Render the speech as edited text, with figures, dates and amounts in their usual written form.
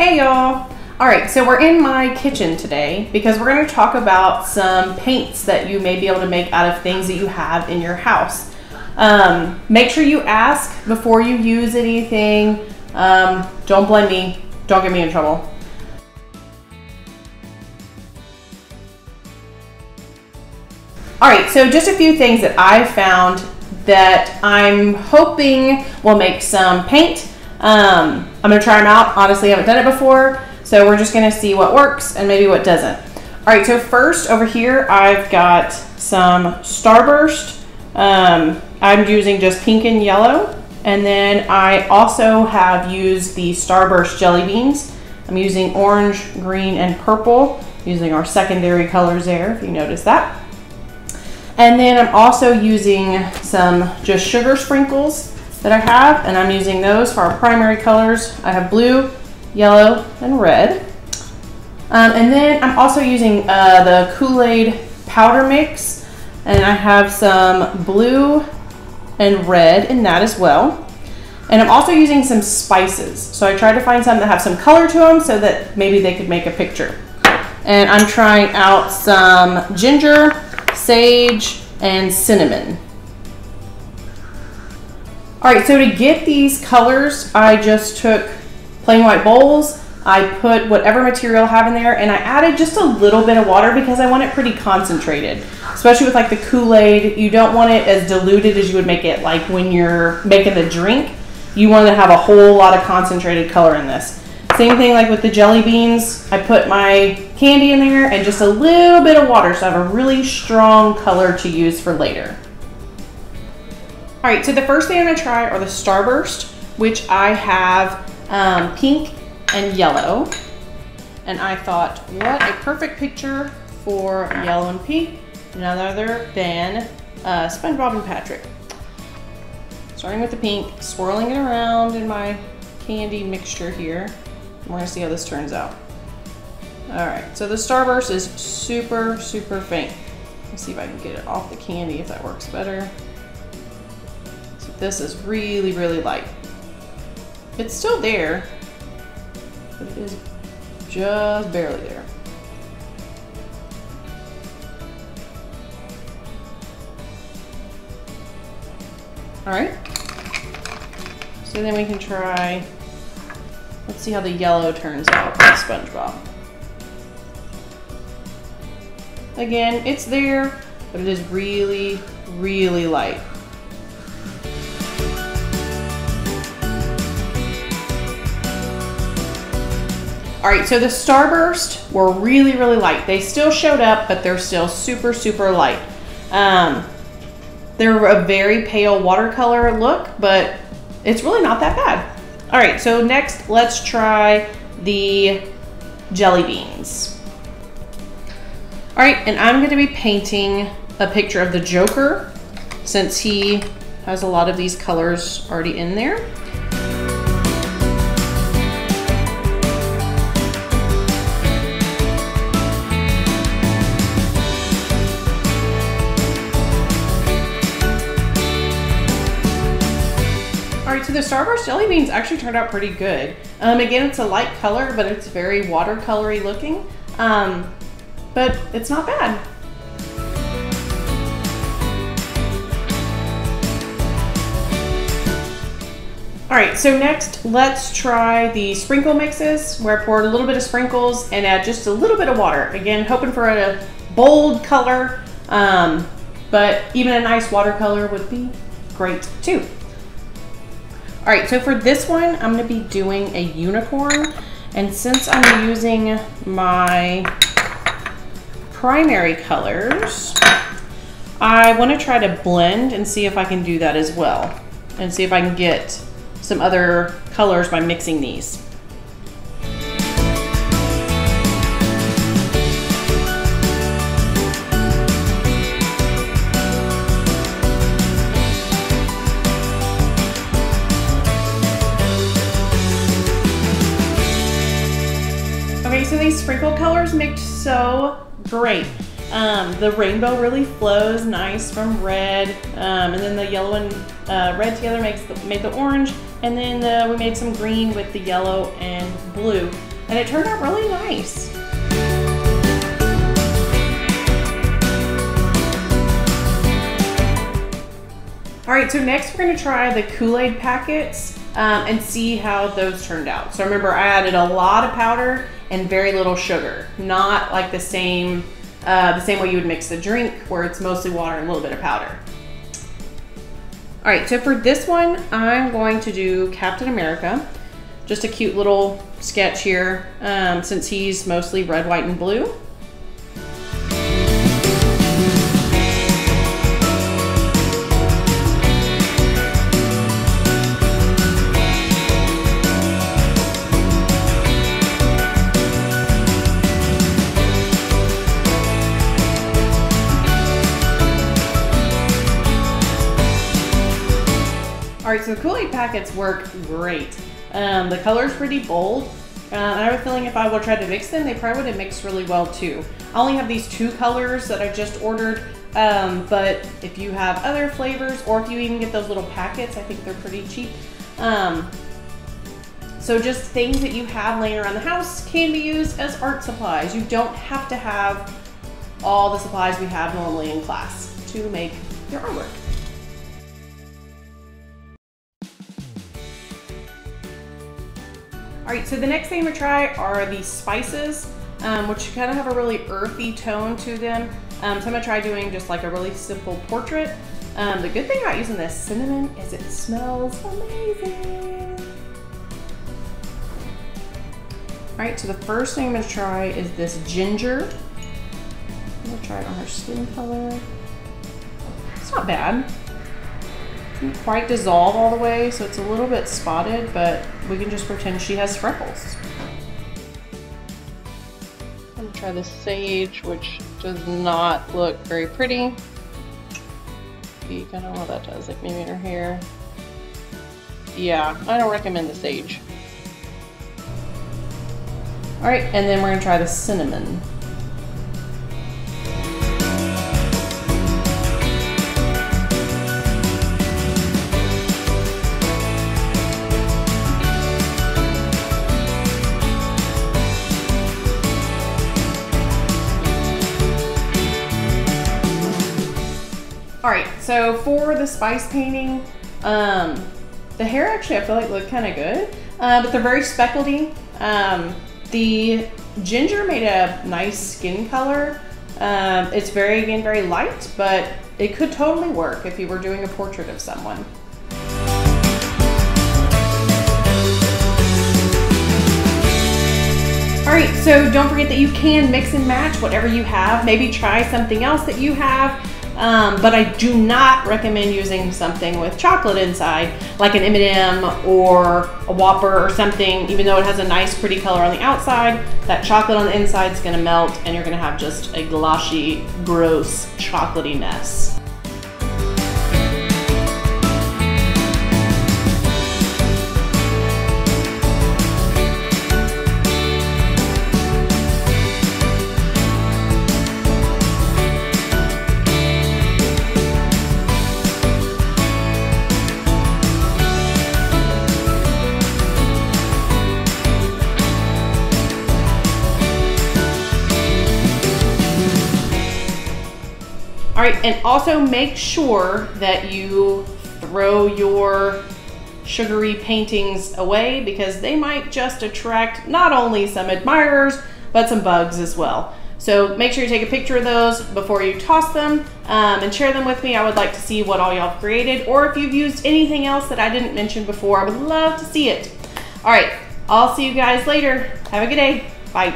Hey y'all! Alright, so we're in my kitchen today because we're going to talk about some paints that you may be able to make out of things that you have in your house. Make sure you ask before you use anything. Don't blame me. Don't get me in trouble. Alright, so just a few things that I found that I'm hoping will make some paint. I'm going to try them out. Honestly, I haven't done it before, so we're just going to see what works and maybe what doesn't. Alright, so first over here I've got some Starburst. I'm using just pink and yellow, and then I also have used the Starburst jelly beans. I'm using orange, green, and purple, using our secondary colors there, if you notice that. And then I'm also using some just sugar sprinkles that I have, and I'm using those for our primary colors. I have blue, yellow, and red. And then I'm also using the Kool-Aid powder mix, and I have some blue and red in that as well. And I'm also using some spices. So I tried to find some that have some color to them so that maybe they could make a picture. And I'm trying out some ginger, sage, and cinnamon. Alright, so to get these colors, I just took plain white bowls, I put whatever material I have in there, and I added just a little bit of water because I want it pretty concentrated. Especially with like the Kool-Aid, you don't want it as diluted as you would make it like when you're making the drink. You want to have a whole lot of concentrated color in this. Same thing like with the jelly beans. I put my candy in there and just a little bit of water so I have a really strong color to use for later. Alright, so the first thing I'm going to try are the Starburst, which I have pink and yellow. And I thought, what a perfect picture for yellow and pink, none other than SpongeBob and Patrick. Starting with the pink, swirling it around in my candy mixture here. We're going to see how this turns out. Alright, so the Starburst is super, super faint. Let's see if I can get it off the candy if that works better. So this is really, really light. It's still there, but it is just barely there. Alright, so then we can try, let's see how the yellow turns out with SpongeBob. Again, it's there, but it is really, really light. Alright, so the Starburst were really, really light. They still showed up, but they're still super, super light. They're a very pale watercolor look, but it's really not that bad. Alright, so next let's try the jelly beans. Alright, and I'm going to be painting a picture of the Joker since he has a lot of these colors already in there. Alright, so the Starburst jelly beans actually turned out pretty good. Again, it's a light color, but it's very watercolory looking. But it's not bad. Alright, so next let's try the sprinkle mixes, where I poured a little bit of sprinkles and add just a little bit of water. Again, hoping for a bold color, but even a nice watercolor would be great too. Alright, so for this one, I'm going to be doing a unicorn, and since I'm using my primary colors, I want to try to blend and see if I can do that as well, and see if I can get some other colors by mixing these. Okay, so these sprinkle colors mixed so great. The rainbow really flows nice from red, and then the yellow and red together made the orange, and then we made some green with the yellow and blue. and it turned out really nice. All right, so next we're gonna try the Kool-Aid packets and see how those turned out. So remember, I added a lot of powder and very little sugar, not like the same way you would mix a drink where it's mostly water and a little bit of powder. All right, so for this one, I'm going to do Captain America. Just a cute little sketch here since he's mostly red, white, and blue. All right, so the Kool-Aid packets work great. The color's pretty bold. And I have a feeling if I would try to mix them, they probably would have mixed really well too. I only have these 2 colors that I just ordered, but if you have other flavors, or if you even get those little packets, I think they're pretty cheap. So just things that you have laying around the house can be used as art supplies. You don't have to have all the supplies we have normally in class to make your artwork. All right, so the next thing I'm gonna try are these spices, which kind of have a really earthy tone to them. So I'm gonna try doing just like a really simple portrait. The good thing about using this cinnamon is it smells amazing. All right, so the first thing I'm gonna try is this ginger. I'm gonna try it on her skin color. It's not bad. Didn't quite dissolve all the way, so it's a little bit spotted, but we can just pretend she has freckles. I'm gonna try the sage, which does not look very pretty. You kind of know what that does, like maybe in her hair. Yeah, I don't recommend the sage. All right, and then we're gonna try the cinnamon. All right, so for the spice painting, the hair actually I feel like looked kind of good, but they're very speckledy. The ginger made a nice skin color. It's very light, but it could totally work if you were doing a portrait of someone. All right, so don't forget that you can mix and match whatever you have. Maybe try something else that you have. But I do not recommend using something with chocolate inside, like an M&M or a Whopper or something. Even though it has a nice pretty color on the outside, that chocolate on the inside is going to melt and you're going to have just a gloshy, gross, chocolatey mess. All right, and also make sure that you throw your sugary paintings away because they might just attract not only some admirers, but some bugs as well. So make sure you take a picture of those before you toss them and share them with me. I would like to see what all y'all have created, or if you've used anything else that I didn't mention before, I would love to see it. All right, I'll see you guys later. Have a good day. Bye.